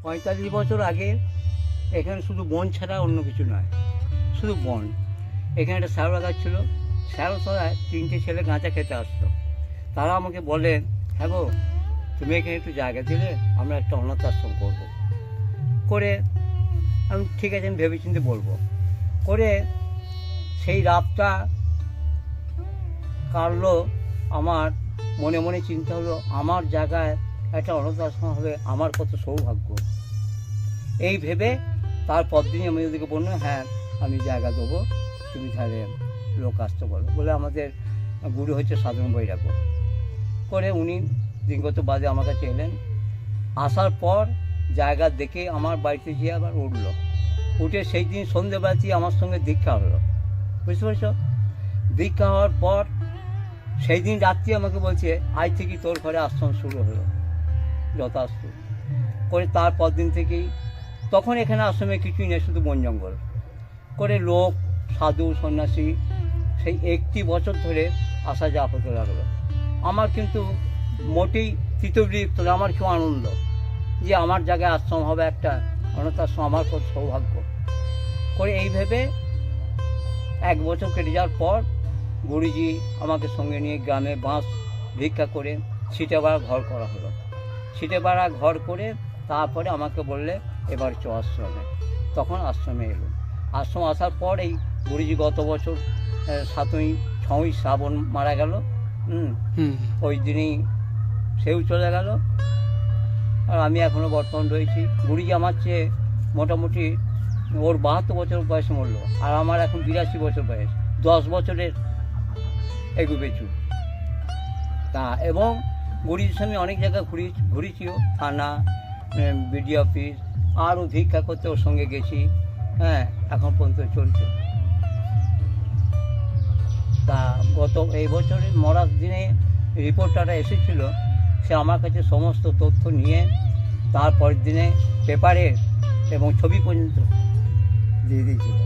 45 বছর আগে এখানে শুধু বন ছাড়া অন্য কিছু নয়, শুধু বন। এখানে একটা শ্যাওড়া গাছ ছিল, শ্যাওড়া তলায় 3টে ছেলে গাঁজা খেতে আসতো। তারা আমাকে বলে, হ্যাঁ গো, তুমি এখানে একটু জায়গা দিলে আমরা একটা অনাথ আশ্রম করবো। করে আমি ঠিক আছে, আমি ভেবেচিন্তে বলবো। করে সেই রাতটা কাটলো। আমার মনে মনে চিন্তা হলো, আমার জায়গায় একটা অনাথ আশ্রম হবে, আমার কত সৌভাগ্য। এই ভেবে তারপর দিনই আমি ওদেরকে বললাম, হ্যাঁ আমি জায়গা দেবো, তুমি তাহলে লোক আসতে বলো। বলে আমাদের গুরু হচ্ছে সাধারণ বৈরাগ্য। করে উনি দিনগত বাদে আমার কাছে এলেন। আসার পর জায়গা দেখে আমার বাড়িতে গিয়ে আবার উঠলো। উঠে সেই দিন সন্ধ্যেবেলাতেই আমার সঙ্গে দীক্ষা হলো, বুঝতে পারছ? দীক্ষা হওয়ার পর সেই দিন রাত্রি আমাকে বলছে, আজ থেকে তোর ঘরে আশ্রম শুরু হলো, যথাস্তু। করে তারপর দিন থেকেই, তখন এখানে আশ্রমে কিছুই নেই, শুধু বন জঙ্গল। করে লোক, সাধু, সন্ন্যাসী সেই 1টি বছর ধরে আসা যাওয়া হতে লাগলো। আমার কিন্তু মোটেই তৃতবিরক্ত না, আমার খুব আনন্দ যে আমার জায়গায় আশ্রম হবে একটা অনাথ আশ্রম, আমার কত সৌভাগ্য। করে এই ভেবে 1 বছর কেটে যাওয়ার পর গুরুজি আমাকে সঙ্গে নিয়ে গ্রামে বাঁশ ভিক্ষা করে ছিটেবাড়া ঘর করা হলো। ছিটেবাড়া ঘর করে তারপরে আমাকে বললে, এবার চ আশ্রমে। তখন আশ্রমে এলো। আশ্রম আসার পর এই গুরুজি গত বছর 6ই শ্রাবণ মারা গেল। ওই দিনেই সেও চলে গেল। আর আমি এখনও বর্তমান রয়েছি। গুরুজি আমার চেয়ে মোটামুটি ওর 72 বছর বয়সে মরলো, আর আমার এখন 82 বছর বয়স, 10 বছরের এগুবেছু তা। এবং গুরুজির সঙ্গে অনেক জায়গায় ঘুরেছিও, থানা, বিডি অফিস, আরও ভিক্ষা করতে ওর সঙ্গে গেছি। হ্যাঁ, এখন পর্যন্ত চলছে। তা গত এই বছরের মরার দিনে রিপোর্টাররা এসেছিল, সে আমার কাছে সমস্ত তথ্য নিয়ে তারপরের দিনে পেপারে এবং ছবি পর্যন্ত দিয়ে দিয়েছিল।